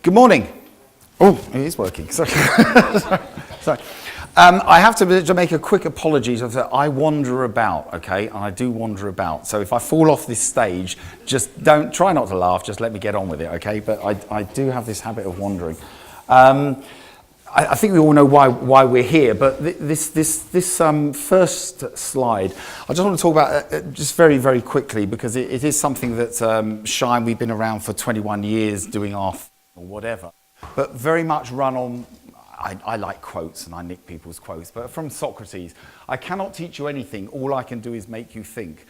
Good morning. Oh, it is working. Sorry. Sorry. I have to make a quick apology. I wander about, okay? And I do wander about. So if I fall off this stage, just try not to laugh. Just let me get on with it, okay? But I do have this habit of wandering. I think we all know why we're here. But this first slide, I just want to talk about just very, very quickly, because it is something that Shine, we've been around for 21 years doing our or whatever, but very much run on, I like quotes and I nick people's quotes, but from Socrates, I cannot teach you anything, all I can do is make you think.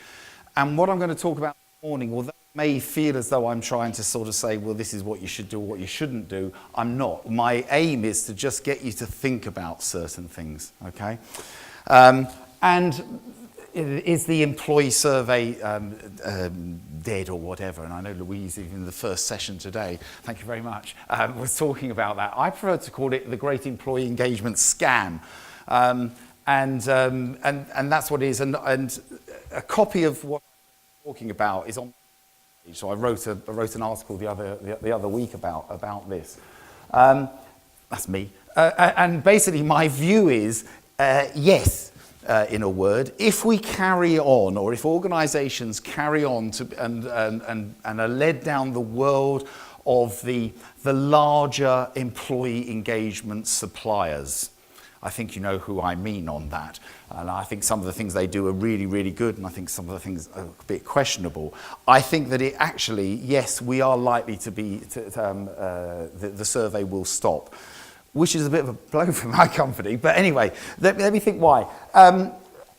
And what I'm going to talk about this morning, although it may feel as though I'm trying to sort of say, well, this is what you should do or what you shouldn't do, I'm not. My aim is to just get you to think about certain things, okay? And is the employee survey dead or whatever? And I know Louise, even in the first session today, thank you very much, was talking about that. I prefer to call it the Great Employee Engagement Scam. And that's what it is. And a copy of what I'm talking about is on the page. So I wrote an article the other week about this. That's me. And basically my view is, yes, in a word, if we carry on, or if organisations carry on to and are led down the world of the larger employee engagement suppliers, I think you know who I mean on that. And I think some of the things they do are really, really good, and I think some of the things are a bit questionable. I think that it actually, yes, we are likely to be, the survey will stop, which is a bit of a blow for my company. But anyway, let me think why.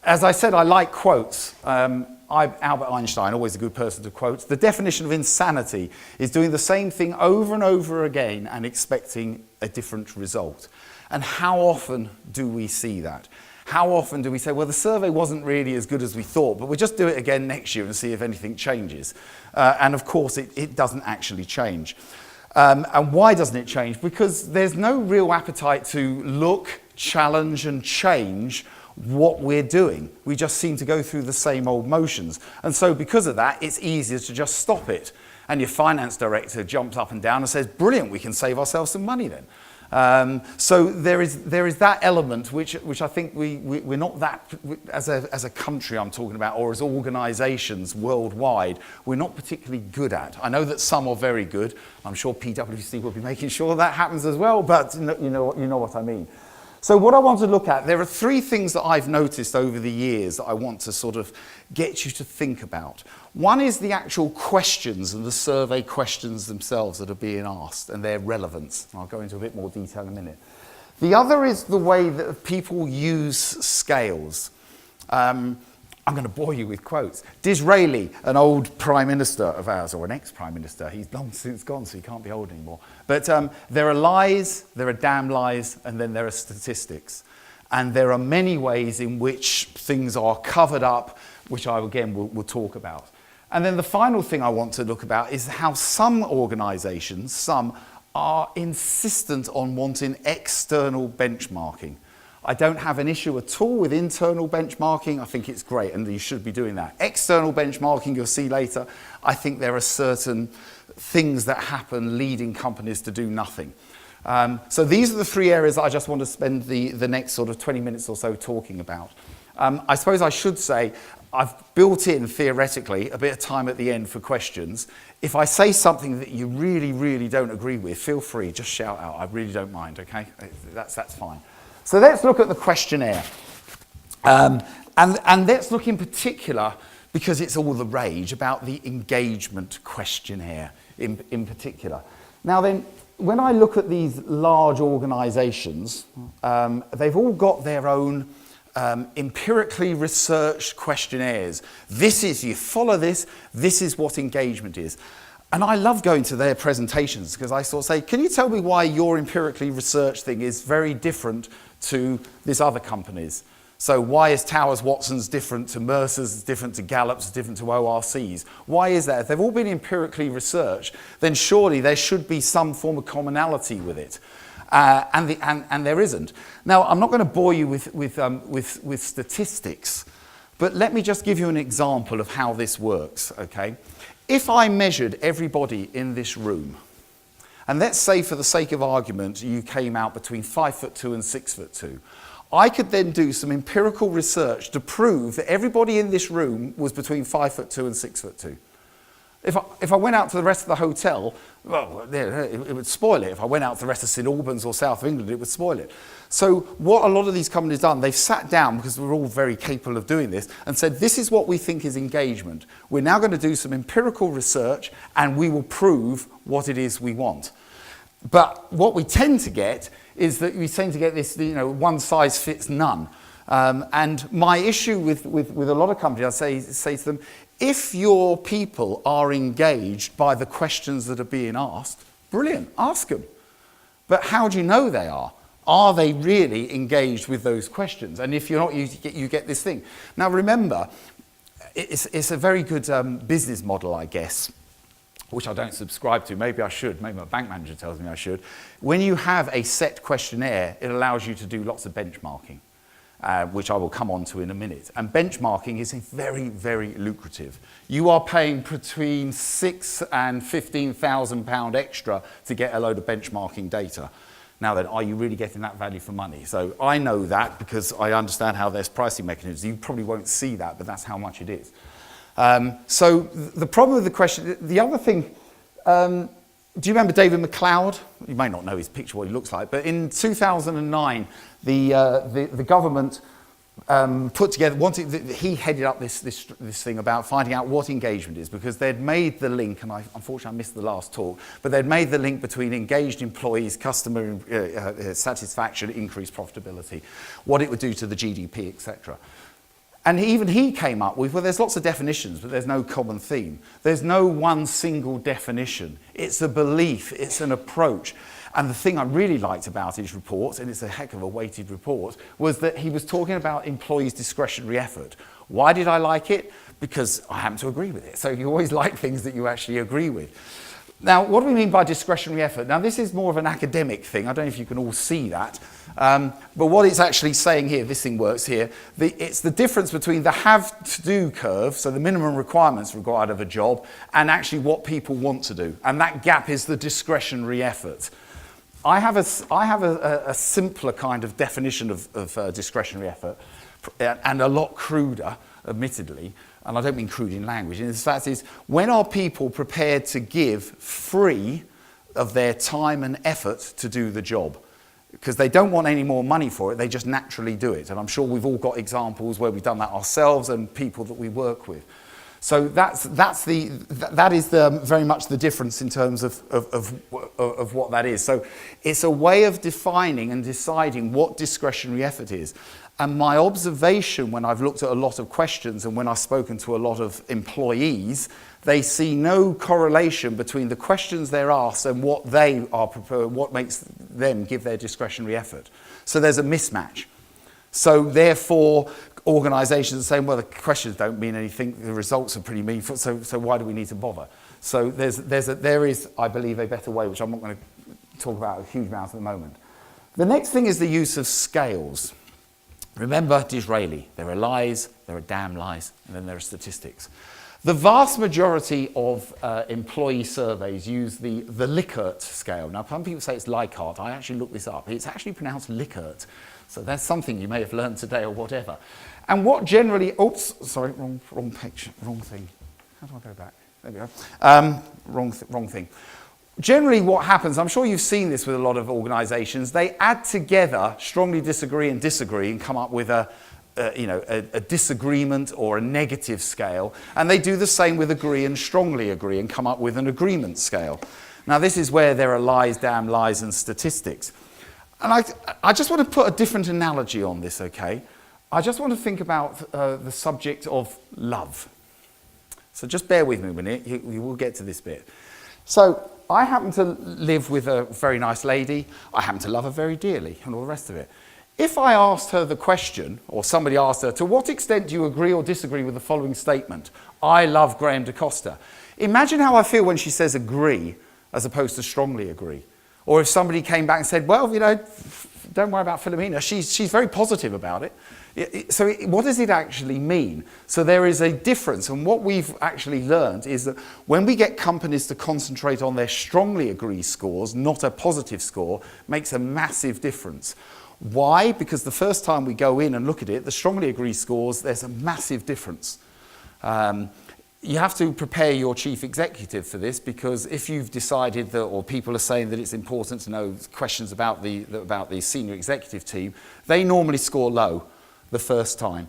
As I said, I like quotes. Albert Einstein, always a good person to quote. The definition of insanity is doing the same thing over and over again and expecting a different result. And how often do we see that? How often do we say, well, the survey wasn't really as good as we thought, but we'll just do it again next year and see if anything changes. And of course, it doesn't actually change. And why doesn't it change? Because there's no real appetite to look, challenge and change what we're doing. We just seem to go through the same old motions. And so because of that, it's easier to just stop it. And your finance director jumps up and down and says, brilliant, we can save ourselves some money then. So there is that element which I think we're not that, as a country I'm talking about, or as organisations worldwide, we're not particularly good at. I know that some are very good. I'm sure PwC will be making sure that happens as well, but you know what I mean. So what I want to look at, there are three things that I've noticed over the years that I want to sort of get you to think about. One is the actual questions and the survey questions themselves that are being asked and their relevance. I'll go into a bit more detail in a minute. The other is the way that people use scales. I'm going to bore you with quotes. Disraeli, an old prime minister of ours, or an ex-prime minister, he's long since gone, so he can't be old anymore. But there are lies, there are damn lies, and then there are statistics. And there are many ways in which things are covered up, which I, again, will talk about. And then the final thing I want to look about is how some organisations, some, are insistent on wanting external benchmarking. I don't have an issue at all with internal benchmarking. I think it's great, and you should be doing that. External benchmarking, you'll see later, I think there are certain things that happen leading companies to do nothing. So these are the three areas I just want to spend the next sort of 20 minutes or so talking about. I suppose I should say I've built in, theoretically, a bit of time at the end for questions. If I say something that you really, really don't agree with, feel free, just shout out. I really don't mind, okay? That's fine. So let's look at the questionnaire. And let's look in particular, because it's all the rage, about the engagement questionnaire in particular. Now then, when I look at these large organisations, they've all got their own empirically researched questionnaires. This is, you follow this is what engagement is. And I love going to their presentations because I sort of say, can you tell me why your empirically researched thing is very different to this other company's? So why is Towers Watson's different to Mercer's, different to Gallup's, different to ORC's? Why is that? If they've all been empirically researched, then surely there should be some form of commonality with it. And there isn't. Now, I'm not going to bore you with statistics, but let me just give you an example of how this works, okay? If I measured everybody in this room And let's say, for the sake of argument, you came out between 5'2" and 6'2". I could then do some empirical research to prove that everybody in this room was between 5'2" and 6'2". If I went out to the rest of the hotel, well, it would spoil it. If I went out to the rest of St Albans or South of England, it would spoil it. So what a lot of these companies have done, they've sat down, because we're all very capable of doing this, and said, this is what we think is engagement. We're now going to do some empirical research, and we will prove what it is we want. But what we tend to get is that we tend to get this, one size fits none. And my issue with a lot of companies, I say to them, if your people are engaged by the questions that are being asked, brilliant, ask them. But how do you know they are? Are they really engaged with those questions? And if you're not, you get this thing. Now remember, it's a very good business model, I guess, which I don't subscribe to. Maybe I should. Maybe my bank manager tells me I should. When you have a set questionnaire, it allows you to do lots of benchmarking. Which I will come on to in a minute. And benchmarking is very, very lucrative. You are paying between £6,000 and £15,000 extra to get a load of benchmarking data. Now then, are you really getting that value for money? So I know that because I understand how there's pricing mechanisms. You probably won't see that, but that's how much it is. So the problem with the question, the other thing, do you remember David McLeod? You may not know his picture, what he looks like, but in 2009, the government put together, he headed up this thing about finding out what engagement is, because they'd made the link, and unfortunately I missed the last talk, but they'd made the link between engaged employees, customer satisfaction, increased profitability, what it would do to the GDP, etc. And even he came up with, well, there's lots of definitions, but there's no common theme. There's no one single definition. It's a belief, it's an approach. And the thing I really liked about his report, and it's a heck of a weighted report, was that he was talking about employees' discretionary effort. Why did I like it? Because I happen to agree with it. So you always like things that you actually agree with. Now, what do we mean by discretionary effort? Now, this is more of an academic thing. I don't know if you can all see that. But what it's actually saying here, this thing works here, it's the difference between the have-to-do curve, so the minimum requirements required of a job, and actually what people want to do. And that gap is the discretionary effort. I have a simpler kind of definition of discretionary effort, and a lot cruder, admittedly, and I don't mean crude in language. And the fact is, when are people prepared to give free of their time and effort to do the job? Because they don't want any more money for it, they just naturally do it. And I'm sure we've all got examples where we've done that ourselves and people that we work with. So that is very much the difference in terms of what that is. So it's a way of defining and deciding what discretionary effort is. And my observation when I've looked at a lot of questions and when I've spoken to a lot of employees, they see no correlation between the questions they're asked and what they are prepared, what makes them give their discretionary effort. So there's a mismatch. So therefore, organisations are saying, well, the questions don't mean anything, the results are pretty meaningful, so why do we need to bother? So there is, I believe, a better way, which I'm not going to talk about a huge amount at the moment. The next thing is the use of scales. Remember Disraeli, there are lies, there are damn lies, and then there are statistics. The vast majority of employee surveys use the Likert scale. Now, some people say it's Likert. I actually looked this up. It's actually pronounced Likert. So that's something you may have learned today or whatever. And what generally, oops, sorry, wrong page, wrong thing. How do I go back? There we go. Wrong thing. Generally what happens, I'm sure you've seen this with a lot of organisations, they add together strongly disagree and come up with a disagreement or a negative scale, and they do the same with agree and strongly agree and come up with an agreement scale. Now this is where there are lies, damn lies and statistics. And I just want to put a different analogy on this, okay? I just want to think about the subject of love. So just bear with me a minute, you will get to this bit. So I happen to live with a very nice lady, I happen to love her very dearly and all the rest of it. If I asked her the question, or somebody asked her, to what extent do you agree or disagree with the following statement? I love Graham de Costa. Imagine how I feel when she says agree as opposed to strongly agree. Or if somebody came back and said, well, don't worry about Philomena, she's very positive about it. What does it actually mean? So there is a difference, and what we've actually learned is that when we get companies to concentrate on their strongly agree scores, not a positive score, makes a massive difference. Why? Because the first time we go in and look at it, the strongly agree scores, there's a massive difference. You have to prepare your chief executive for this, because if you've decided that, or people are saying that it's important to know questions about the senior executive team, they normally score low the first time.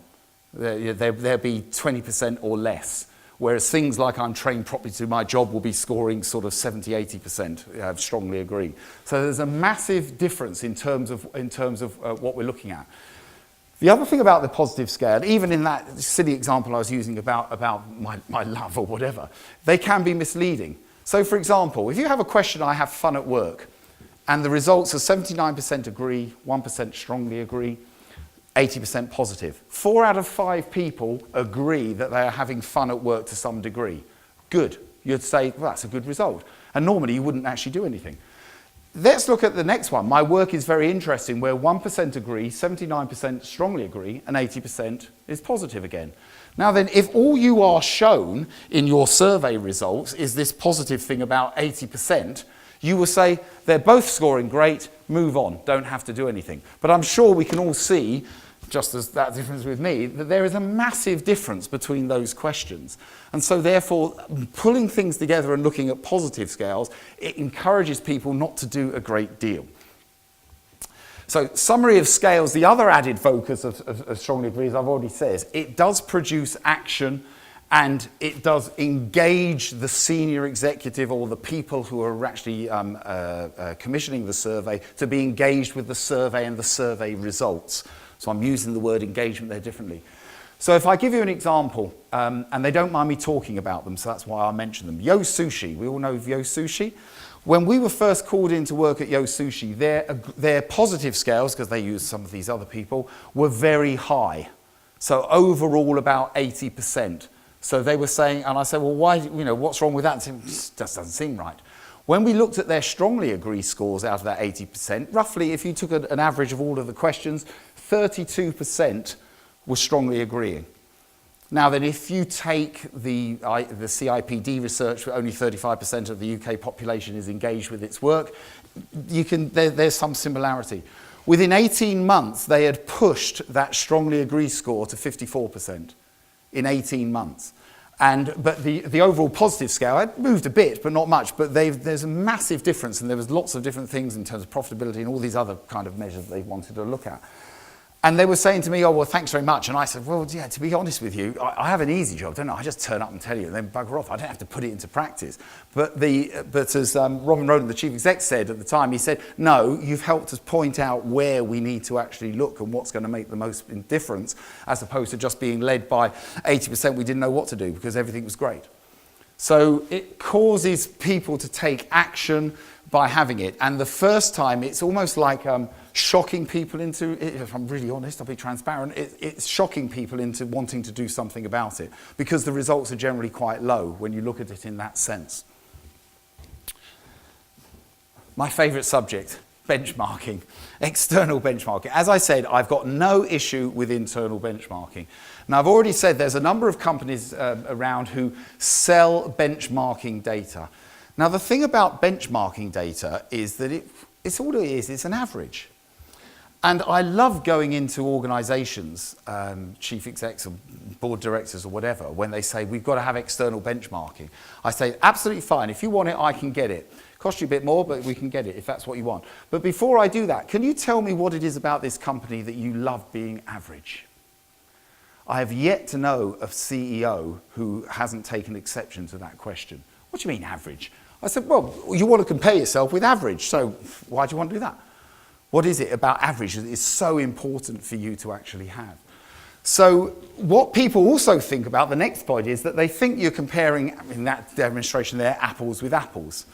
There'll be 20% or less. Whereas things like I'm trained properly to do my job will be scoring sort of 70, 80%, strongly agree. So there's a massive difference in terms of what we're looking at. The other thing about the positive scale, even in that silly example I was using about my love or whatever, they can be misleading. So for example, if you have a question, I have fun at work, and the results are 79% agree, 1% strongly agree, 80% positive. 4 out of 5 people agree that they are having fun at work to some degree. Good. You'd say, well, that's a good result. And normally you wouldn't actually do anything. Let's look at the next one. My work is very interesting, where 1% agree, 79% strongly agree, and 80% is positive again. Now then, if all you are shown in your survey results is this positive thing about 80%, you will say, they're both scoring great, move on, don't have to do anything. But I'm sure we can all see, just as that difference with me, that there is a massive difference between those questions. And so therefore, pulling things together and looking at positive scales, it encourages people not to do a great deal. So summary of scales, the other added focus of strongly agree, as I've already said, it does produce action, and it does engage the senior executive or the people who are actually commissioning the survey to be engaged with the survey and the survey results. So I'm using the word engagement there differently. So if I give you an example, and they don't mind me talking about them, so that's why I mention them. Yo Sushi, we all know of Yo Sushi. When we were first called in to work at Yo Sushi, their positive scales, because they use some of these other people, were very high. So overall about 80%. So they were saying, and I said, well, why, what's wrong with that? And they said, it just doesn't seem right. When we looked at their strongly agree scores out of that 80%, roughly, if you took an average of all of the questions, 32% were strongly agreeing. Now then, if you take the CIPD research, where only 35% of the UK population is engaged with its work, there's some similarity. Within 18 months, they had pushed that strongly agree score to 54% in 18 months. But the overall positive scale had moved a bit, but not much. But there's a massive difference, and there was lots of different things in terms of profitability and all these other kind of measures they wanted to look at. And they were saying to me, oh, well, thanks very much. And I said, well, yeah, to be honest with you, I have an easy job, don't I? I just turn up and tell you and then bugger off. I don't have to put it into practice. But as Robin Roden, the chief exec, said at the time, he said, no, you've helped us point out where we need to actually look and what's going to make the most difference, as opposed to just being led by 80% we didn't know what to do because everything was great. So it causes people to take action by having it. And the first time, it's almost like shocking people into, if I'm really honest, I'll be transparent, it's shocking people into wanting to do something about it, because the results are generally quite low when you look at it in that sense. My favourite subject, benchmarking, external benchmarking. As I said, I've got no issue with internal benchmarking. Now, I've already said there's a number of companies around who sell benchmarking data. Now, the thing about benchmarking data is that it's all it is, it's an average. And I love going into organisations, chief execs or board directors or whatever, when they say, we've got to have external benchmarking. I say, absolutely fine. If you want it, I can get it. Cost you a bit more, but we can get it if that's what you want. But before I do that, can you tell me what it is about this company that you love being average? I have yet to know a CEO who hasn't taken exception to that question. What do you mean average? I said, well, you want to compare yourself with average, so why do you want to do that? What is it about average that is so important for you to actually have? So what people also think about, the next point, is that they think you're comparing, in that demonstration there, apples with apples.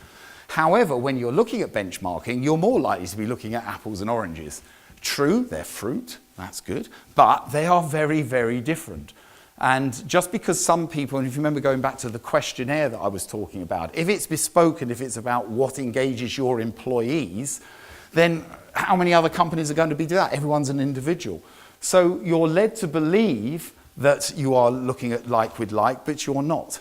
However, when you're looking at benchmarking, you're more likely to be looking at apples and oranges. True, they're fruit, that's good, but they are very, very different. And just because some people, and if you remember going back to the questionnaire that I was talking about, if it's bespoke and if it's about what engages your employees, then how many other companies are going to be doing that? Everyone's an individual. So you're led to believe that you are looking at like with like, but you're not.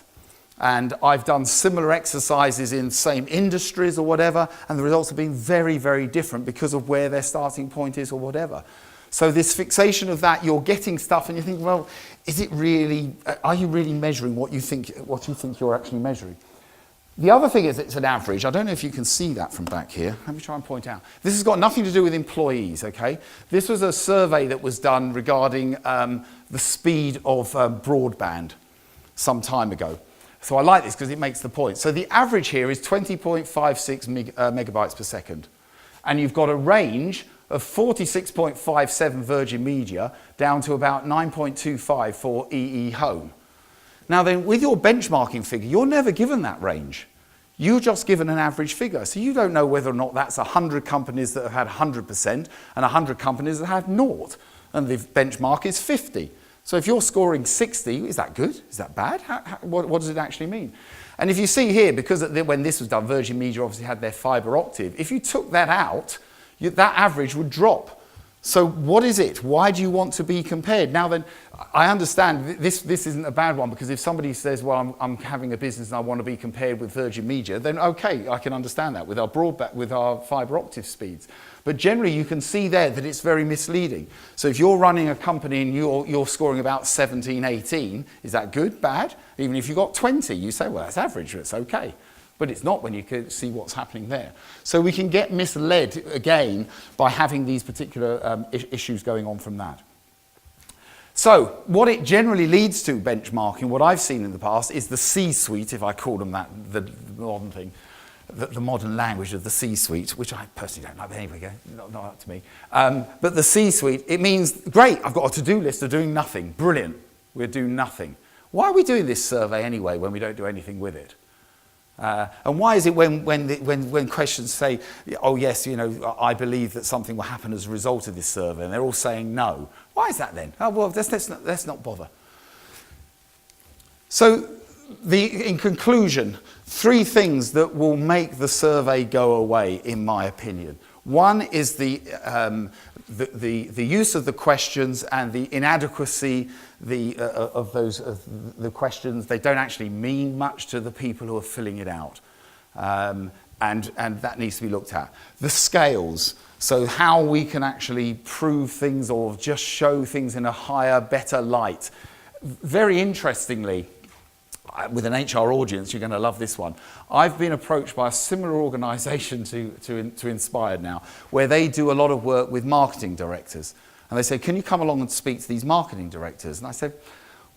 And I've done similar exercises in same industries or whatever, and the results have been very, very different because of where their starting point is or whatever. So this fixation of that, you're getting stuff and you think, well, is it really, are you really measuring what you think you're actually measuring? The other thing is it's an average. I don't know if you can see that from back here. Let me try and point out. This has got nothing to do with employees, okay? This was a survey that was done regarding the speed of broadband some time ago. So I like this because it makes the point. So the average here is 20.56 megabytes per second. And you've got a range of 46.57 Virgin Media down to about 9.25 for EE Home. Now then, with your benchmarking figure, you're never given that range. You're just given an average figure. So you don't know whether or not that's 100 companies that have had 100% and 100 companies that have naught. And the benchmark is 50. So if you're scoring 60, is that good? Is that bad? What does it actually mean? And if you see here, because when this was done, Virgin Media obviously had their fibre octave. If you took that out, that average would drop. So what is it? Why do you want to be compared? Now then, I understand this isn't a bad one, because if somebody says, well, I'm having a business and I want to be compared with Virgin Media, then okay, I can understand that with our broadband, with our fibre octave speeds. But generally you can see there that it's very misleading. So if you're running a company and you're scoring about 17, 18, is that good, bad? Even if you've got 20, you say, well, that's average, it's okay. But it's not when you can see what's happening there. So we can get misled again by having these particular issues going on from that. So what it generally leads to, benchmarking, what I've seen in the past, is the Csuite, if I call them that, the modern thing, the modern language of the Csuite, which I personally don't like, but anyway, not up to me. But the Csuite, it means, great, I've got a to-do list of doing nothing. Brilliant, we'll do nothing. Why are we doing this survey anyway when we don't do anything with it? And why is it when questions say, oh yes, you know, I believe that something will happen as a result of this survey, and they're all saying no? Why is that then? Oh, well, let's not bother. So, in conclusion, 3 things that will make the survey go away, in my opinion. One is the use of the questions and the inadequacy of the questions. They don't actually mean much to the people who are filling it out. And that needs to be looked at. The scales, so how we can actually prove things or just show things in a higher, better light. Very interestingly, with an HR audience, you're going to love this one. I've been approached by a similar organisation to Inspired now, where they do a lot of work with marketing directors. And they say, can you come along and speak to these marketing directors? And I said,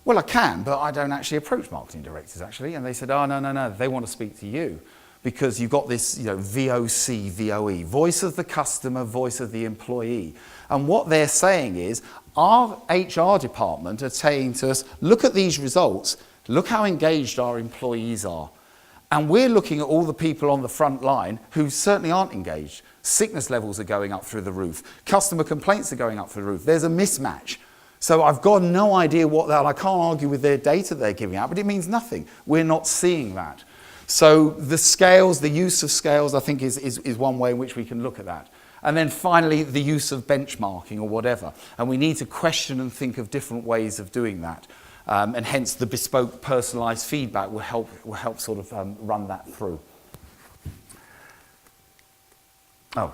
well, I can, but I don't actually approach marketing directors, actually. And they said, oh, no, they want to speak to you, because you've got this, you know, VOC, VOE, voice of the customer, voice of the employee. And what they're saying is, our HR department are saying to us, look at these results, look how engaged our employees are. And we're looking at all the people on the front line who certainly aren't engaged. Sickness levels are going up through the roof. Customer complaints are going up through the roof. There's a mismatch. So I've got no idea what that, I can't argue with their data they're giving out, but it means nothing. We're not seeing that. So the scales, the use of scales, I think is one way in which we can look at that. And then finally, the use of benchmarking or whatever. And we need to question and think of different ways of doing that. And hence the bespoke personalised feedback will help sort of run that through. Oh,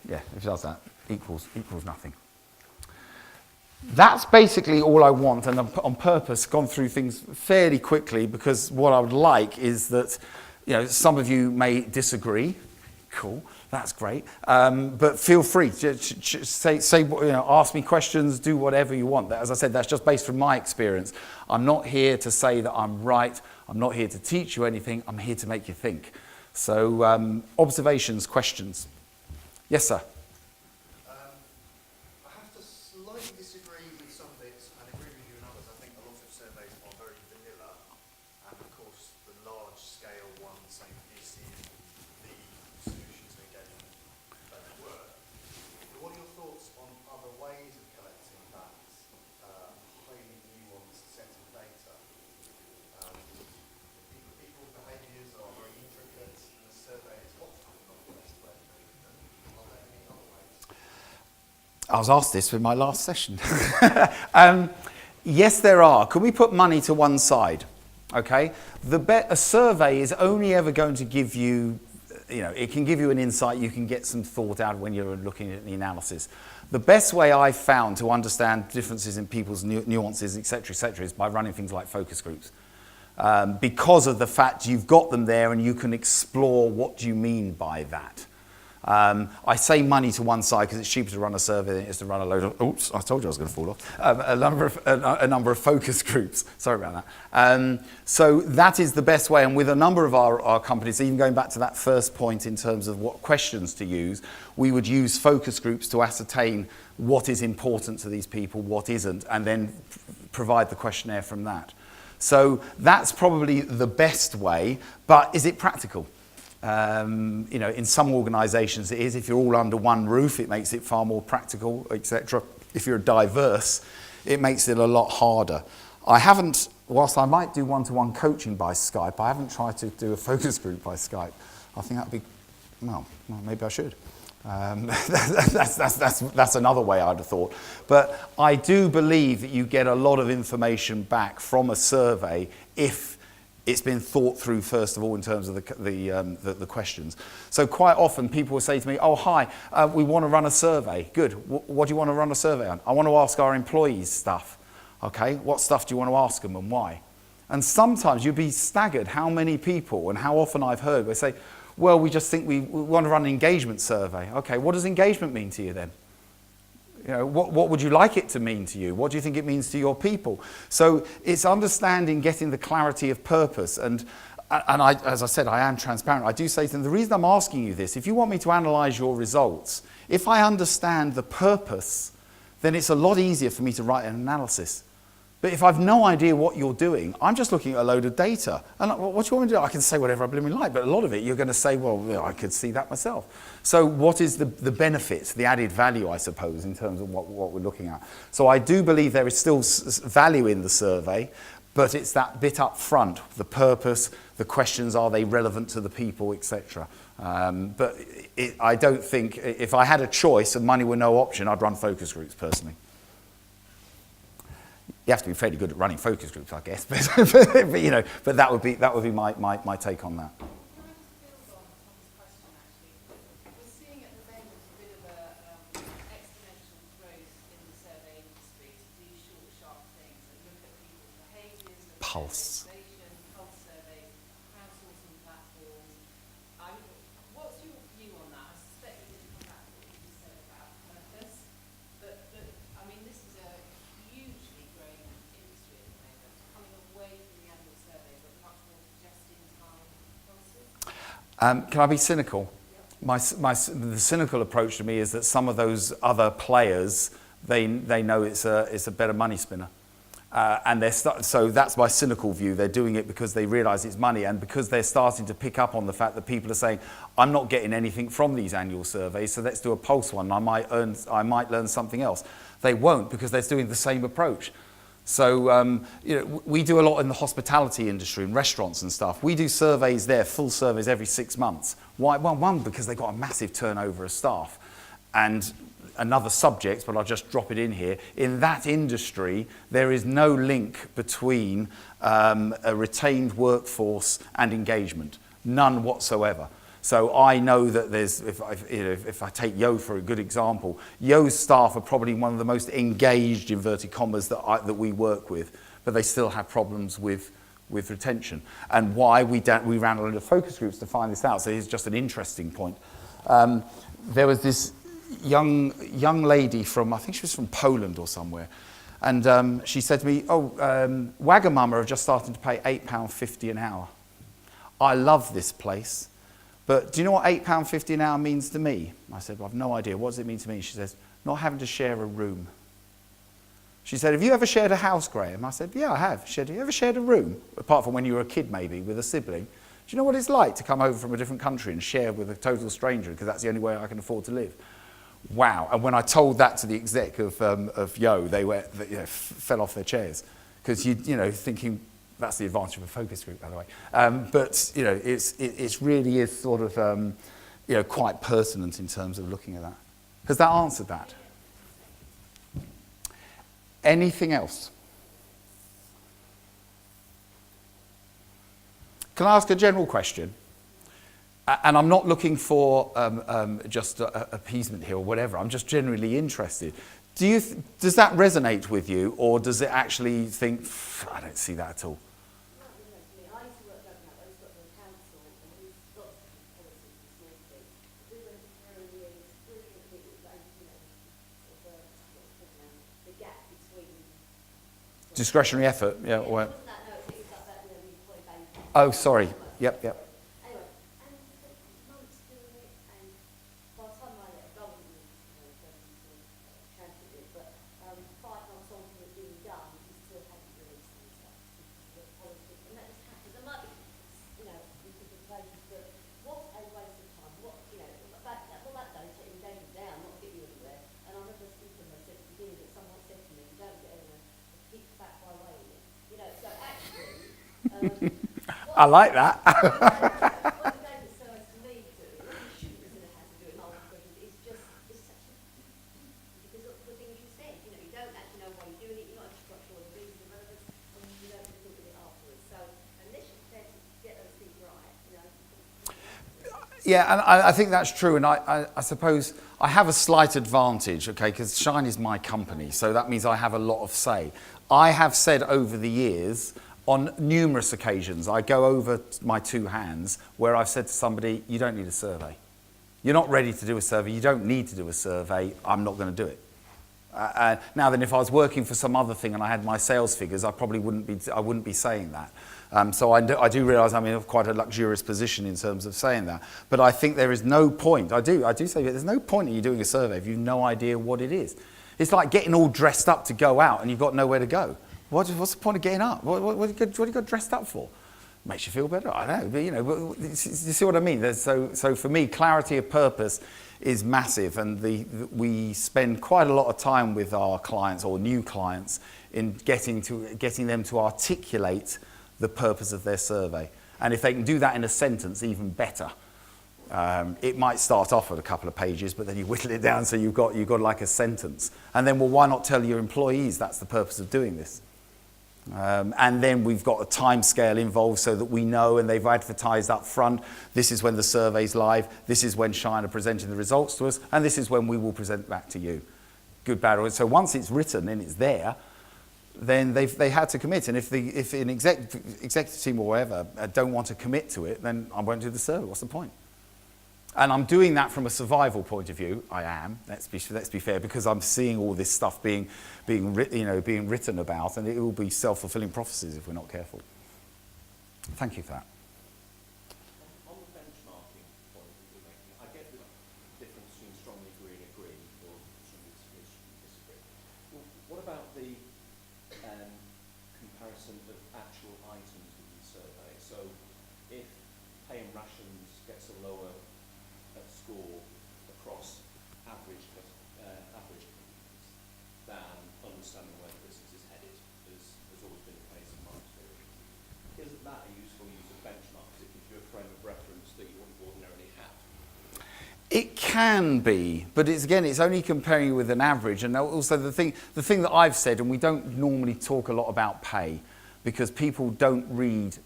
yeah, if it does that, equals nothing. That's basically all I want, and I've on purpose gone through things fairly quickly, because what I would like is that, you know, some of you may disagree. Cool, that's great. But feel free to say, you know, ask me questions, do whatever you want. As I said, that's just based from my experience. I'm not here to say that I'm right. I'm not here to teach you anything. I'm here to make you think. So, observations, questions. Yes, sir. I have to slightly disagree with some bits and agree with you in others. I think a lot of surveys are very vanilla, and of course the large scale ones saying this is the solutions to engagement don't work. But what are your thoughts on other ways of collecting that highly nuanced set of data? People's behaviours are very intricate, and the survey is often not the best way of doing them. Are there any I was asked this in my last session. Yes, there are. Can we put money to one side? Okay. A survey is only ever going to give you, it can give you an insight. You can get some thought out when you're looking at the analysis. The best way I've found to understand differences in people's nuances, etc., is by running things like focus groups. Because of the fact you've got them there and you can explore what you mean by that. I say money to one side because it's cheaper to run a survey than it is to run a load of, oops, I told you I was going to fall off, a number of focus groups. Sorry about that. So that is the best way, and with a number of our companies, even going back to that first point in terms of what questions to use, we would use focus groups to ascertain what is important to these people, what isn't, and then provide the questionnaire from that. So that's probably the best way, but is it practical? In some organisations it is. If you're all under one roof, it makes it far more practical, etc. If you're diverse, it makes it a lot harder. I haven't, whilst I might do one-to-one coaching by Skype, I haven't tried to do a focus group by Skype. I think that'd be, well maybe I should. That's another way I'd have thought. But I do believe that you get a lot of information back from a survey if it's been thought through first of all in terms of the questions. So quite often people will say to me, oh hi, we want to run a survey. Good, what do you want to run a survey on? I want to ask our employees stuff. Okay, what stuff do you want to ask them and why? And sometimes you'd be staggered how many people and how often I've heard, they say, well, we just think we want to run an engagement survey. Okay, what does engagement mean to you then? What would you like it to mean to you? What do you think it means to your people? So it's understanding, getting the clarity of purpose. And I, as I said, I am transparent. I do say to them, the reason I'm asking you this, if you want me to analyse your results, if I understand the purpose, then it's a lot easier for me to write an analysis. But if I've no idea what you're doing, I'm just looking at a load of data. And what do you want me to do? I can say whatever I blooming like, but a lot of it you're going to say, well, I could see that myself. So what is the benefit, the added value, I suppose, in terms of what we're looking at? So I do believe there is still value in the survey, but it's that bit up front, the purpose, the questions, are they relevant to the people, etc. But I don't think, if I had a choice and money were no option, I'd run focus groups personally. You have to be fairly good at running focus groups, I guess, but that would be my take on that. Can I just build on Tom's question, actually? We're seeing at the moment a bit of exponential growth in the survey industry to do short, sharp things and look at people's behaviours, Pulse. pulse surveys, crowdsourcing platforms. What's your view on that? I suspect you're going to come back to what you just said about purpose, but I mean, this is a hugely growing industry at the moment, coming away from the annual survey, but much more just-in-time pulses. Can I be cynical? The cynical approach to me is that some of those other players, they know it's a better money spinner. So that's my cynical view. They're doing it because they realise it's money, and because they're starting to pick up on the fact that people are saying, I'm not getting anything from these annual surveys, so let's do a pulse one. I might learn something else. They won't, because they're doing the same approach. So we do a lot in the hospitality industry, in restaurants and stuff. We do surveys there, full surveys every 6 months. Why? Well, one, because they've got a massive turnover of staff. And another subject, but I'll just drop it in here. In that industry, there is no link between a retained workforce and engagement. None whatsoever. So I know that there's, if I take Yo for a good example, Yo's staff are probably one of the most engaged, inverted commas, that we work with, but they still have problems with retention. And why? We ran a lot of focus groups to find this out, so here's just an interesting point. There was this young lady from, I think she was from Poland or somewhere, and she said to me, Wagamama are just starting to pay £8.50 an hour. I love this place, but do you know what £8.50 an hour means to me? I said, well, I've no idea. What does it mean to me? She says, not having to share a room. She said, have you ever shared a house, Graham? I said, yeah, I have. She said, have you ever shared a room? Apart from when you were a kid, maybe, with a sibling. Do you know what it's like to come over from a different country and share with a total stranger, because that's the only way I can afford to live? Wow. And when I told that to the exec of Yo, they fell off their chairs, because thinking that's the advantage of a focus group, by the way. But it really is sort of quite pertinent in terms of looking at that. Has that answered that? Anything else? Can I ask a general question? And I'm not looking for just appeasement here or whatever. I'm just generally interested. Does that resonate with you, or does it actually think, I don't see that at all? I used to work down that way, got the council, and we got policies and small things. We went through years, brilliant, it was like, the gap between... Discretionary effort, yeah. Well. Wasn't that, no, it was like that, the employee bank. Oh, sorry. Yep. Anyway, and months doing it, and by the time I let go, cancelled it, but 5 months on from it being done, we still hadn't released the stuff. The politics, and that just happens. There might be, we could be places, but what a waste of time. What that day, taking David down, not get you anywhere. And I remember speaking to myself at the beginning that someone said to me, you don't get anywhere, keep back by weighing it. So actually, I like that. what the David serves to me do, what you shouldn't have had to do in multiple questions, is just, it's such a, because of the things you said, you don't actually know why you're doing it, you're not actually quite sure the reasons and relevance, and you don't really think of it afterwards. So unless you're prepared to get those things right, Yeah, and I think that's true, and I suppose I have a slight advantage, okay, because Shine is my company, so that means I have a lot of say. I have said over the years, on numerous occasions, I go over my 2 hands where I've said to somebody, you don't need a survey. You're not ready to do a survey, you don't need to do a survey, I'm not going to do it. Now then, if I was working for some other thing and I had my sales figures, I probably wouldn't be saying that. So I do realise I'm in quite a luxurious position in terms of saying that. But I think there is no point, I do say there's no point in you doing a survey if you've no idea what it is. It's like getting all dressed up to go out and you've got nowhere to go. What's the point of getting up? What do you got dressed up for? Makes you feel better, I know, but you see what I mean? So for me, clarity of purpose is massive, and we spend quite a lot of time with our clients or new clients in getting them to articulate the purpose of their survey. And if they can do that in a sentence, even better. It might start off with a couple of pages, but then you whittle it down so you've got like a sentence. And then, well, why not tell your employees that's the purpose of doing this? And then we've got a time scale involved so that we know, and they've advertised up front, this is when the survey's live, this is when Shine are presenting the results to us, and this is when we will present back to you. Good, bad, or so once it's written and it's there, then they had to commit. And if an executive team or whatever don't want to commit to it, then I won't do the survey. What's the point? And I'm doing that from a survival point of view. I am. Let's be fair, because I'm seeing all this stuff being written about, and it will be self-fulfilling prophecies if we're not careful. Thank you for that. On the benchmarking point that you're making, I get the difference between strongly agree and agree, or strongly disagree. Well, what about the comparison of actual items in the survey? So if pay and rations gets a lower score across average companies than understanding where the business is headed, as has always been the case in my experience. Isn't that a useful use of benchmarks? It gives you a frame of reference that you wouldn't ordinarily have. It can be, but it's only comparing you with an average. And also the thing that I've said, and we don't normally talk a lot about pay, because people don't read,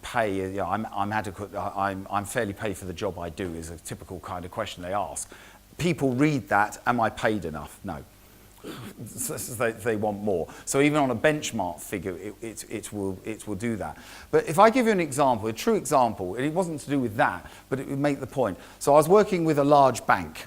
pay. I'm adequate. I'm fairly paid for the job I do is a typical kind of question they ask. People read that. Am I paid enough? No. They want more. So even on a benchmark figure, it will do that. But if I give you an example, a true example, and it wasn't to do with that, but it would make the point. So I was working with a large bank.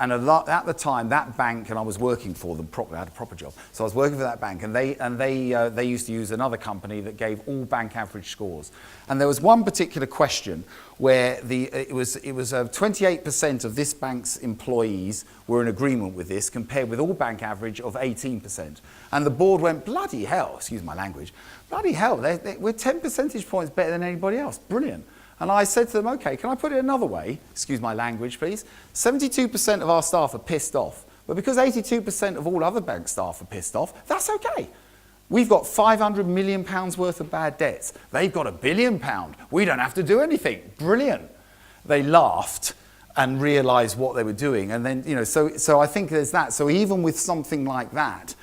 And at the time, that bank, and I was working for them properly, I had a proper job. So I was working for that bank, and they used to use another company that gave all bank average scores. And there was one particular question where it was 28% of this bank's employees were in agreement with this, compared with all bank average of 18%. And the board went, bloody hell, excuse my language, bloody hell, we're 10 percentage points better than anybody else, brilliant. And I said to them, okay, can I put it another way? Excuse my language, please. 72% of our staff are pissed off. But because 82% of all other bank staff are pissed off, that's okay. We've got £500 million worth of bad debts. They've got £1 billion. We don't have to do anything. Brilliant. They laughed and realised what they were doing. And then, so I think there's that. So even with something like that,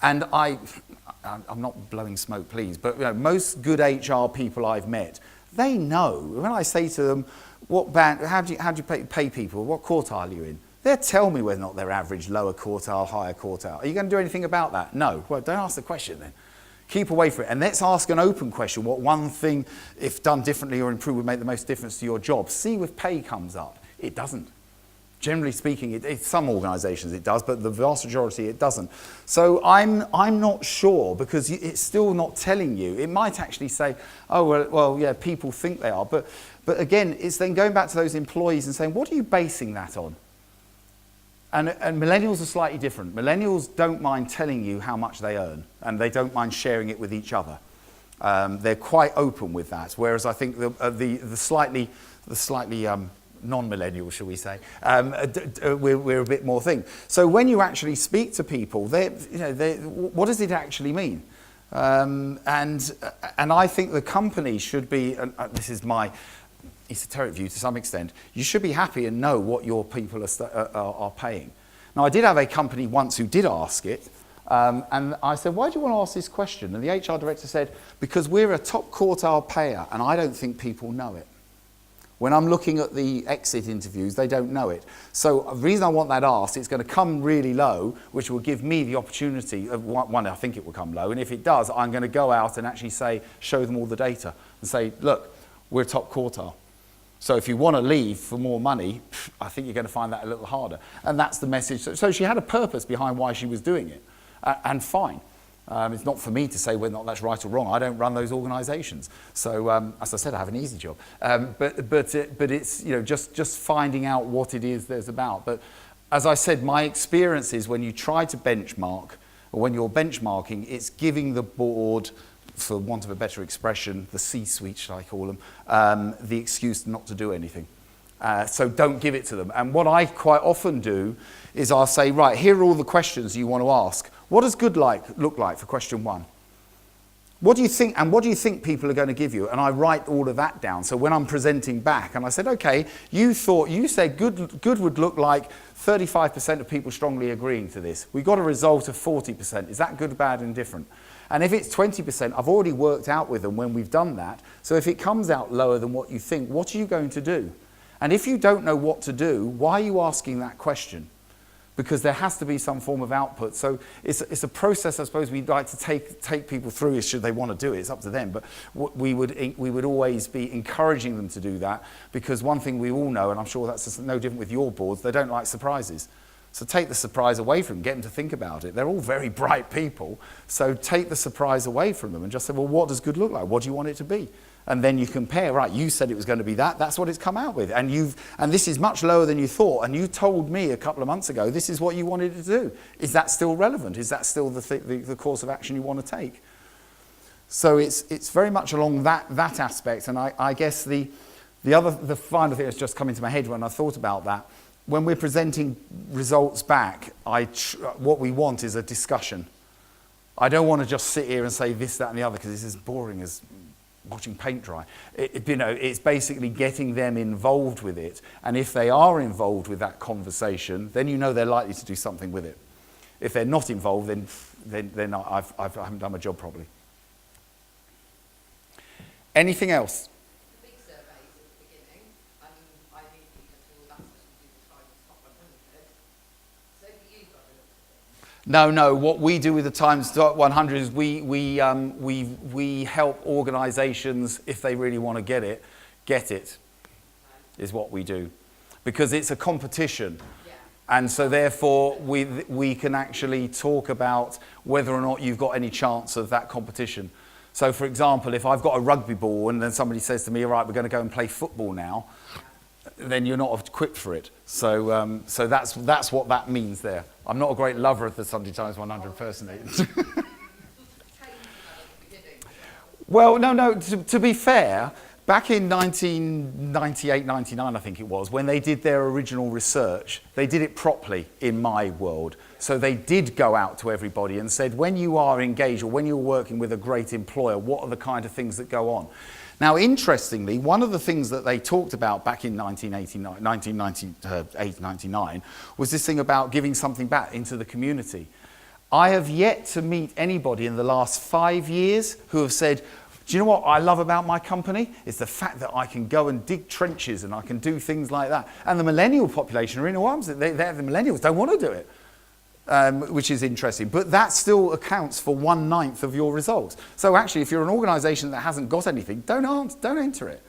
And I'm not blowing smoke, please, but most good HR people I've met, they know. When I say to them, what band, how do you pay people? What quartile are you in? They'll tell me whether or not they're average, lower quartile, higher quartile. Are you going to do anything about that? No. Well, don't ask the question then. Keep away from it. And let's ask an open question. What one thing, if done differently or improved, would make the most difference to your job? See if pay comes up. It doesn't. Generally speaking, some organisations it does, but the vast majority it doesn't. So I'm not sure, because it's still not telling you. It might actually say, oh, well, yeah, people think they are. But again, it's then going back to those employees and saying, what are you basing that on? And millennials are slightly different. Millennials don't mind telling you how much they earn, and they don't mind sharing it with each other. They're quite open with that, whereas I think the slightly non-millennials, shall we say, we're a bit more thing. So when you actually speak to people, what does it actually mean? And I think the company should be, and this is my esoteric view to some extent, you should be happy and know what your people are paying. Now, I did have a company once who did ask it, and I said, why do you want to ask this question? And the HR director said, because we're a top quartile payer, and I don't think people know it. When I'm looking at the exit interviews, they don't know it. So the reason I want that asked, it's going to come really low, which will give me the opportunity of, one, I think it will come low, and if it does, I'm going to go out and actually show them all the data and say, look, we're top quartile. So if you want to leave for more money, I think you're going to find that a little harder. And that's the message. So she had a purpose behind why she was doing it, and fine. It's not for me to say whether or not that's right or wrong. I don't run those organisations. So as I said, I have an easy job. But it's just finding out what it is there's about. But as I said, my experience is when you try to benchmark, or when you're benchmarking, it's giving the board, for want of a better expression, the C-suite, shall I call them, the excuse not to do anything. So don't give it to them. And what I quite often do is I'll say, right, here are all the questions you want to ask. What does good look like for question 1? What do you think, and what do you think people are going to give you? And I write all of that down. So when I'm presenting back, and I said, okay, you said good would look like 35% of people strongly agreeing to this. We got a result of 40%. Is that good, bad, and different? And if it's 20%, I've already worked out with them when we've done that. So if it comes out lower than what you think, what are you going to do? And if you don't know what to do, why are you asking that question? Because there has to be some form of output. So it's a process, I suppose, we'd like to take people through, should they want to do it. It's up to them. But we would always be encouraging them to do that, because one thing we all know, and I'm sure that's no different with your boards, they don't like surprises. So take the surprise away from them, get them to think about it. They're all very bright people, so take the surprise away from them and just say, well, what does good look like? What do you want it to be? And then you compare, right, you said it was going to be that, that's what it's come out with. And this is much lower than you thought, and you told me a couple of months ago this is what you wanted to do. Is that still relevant? Is that still the course of action you want to take? So it's very much along that aspect, and I guess the final thing that's just come into my head when I thought about that, when we're presenting results back, what we want is a discussion. I don't want to just sit here and say this, that, and the other, because it's as boring as watching paint dry. It's basically getting them involved with it, and if they are involved with that conversation, then you know they're likely to do something with it. If they're not involved, then I haven't done my job properly. Anything else? The big surveys at the beginning, I mean, I think you can do all that stuff and do the top 100. So have you got to look at it? No. What we do with the Times 100 is we help organisations, if they really want to get it, is what we do, because it's a competition. Yeah. And so therefore we can actually talk about whether or not you've got any chance of that competition. So for example, if I've got a rugby ball and then somebody says to me, all right, we're going to go and play football now, then you're not equipped for it. So that's what that means there. I'm not a great lover of the Sunday Times 100 personally. Well, no, to be fair, back in 1998, 99, I think it was, when they did their original research, they did it properly in my world. So they did go out to everybody and said, when you are engaged or when you're working with a great employer, what are the kind of things that go on? Now, interestingly, one of the things that they talked about back in 1998, 99 was this thing about giving something back into the community. I have yet to meet anybody in the last 5 years who have said, do you know what I love about my company? It's the fact that I can go and dig trenches and I can do things like that. And the millennial population are in arms. The millennials don't want to do it, which is interesting. But that still accounts for 1/9 of your results. So actually, if you're an organisation that hasn't got anything, don't enter it.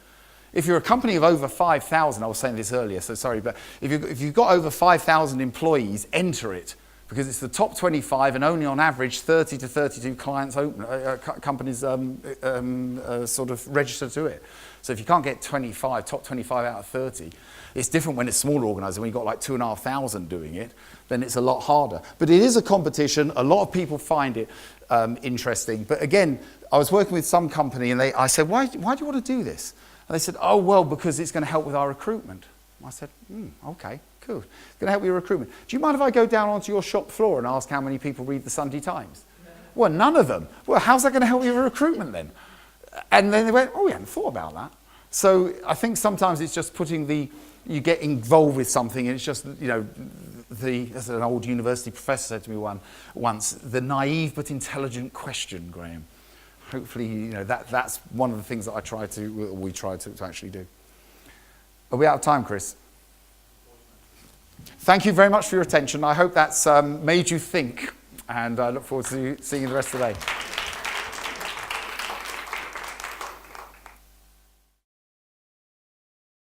If you're a company of over 5,000, I was saying this earlier, so sorry, but if you've got over 5,000 employees, enter it. Because it's the top 25 and only on average 30 to 32 clients companies sort of register to it. So if you can't get top 25 out of 30, it's different when it's smaller organised. When you've got like 2,500 doing it, then it's a lot harder. But it is a competition. A lot of people find it interesting. But again, I was working with some company and I said, why do you want to do this? And they said, oh, well, because it's going to help with our recruitment. I said, okay. Cool. It's going to help with your recruitment. Do you mind if I go down onto your shop floor and ask how many people read the Sunday Times? No. Well, none of them. Well, how's that going to help with your recruitment then? And then they went, oh, we hadn't thought about that. So I think sometimes it's just you get involved with something and it's just, as an old university professor said to me once, the naive but intelligent question, Graham. Hopefully, that's one of the things that we try to actually do. Are we out of time, Chris? Thank you very much for your attention. I hope that's made you think, and I look forward to seeing you the rest of the day.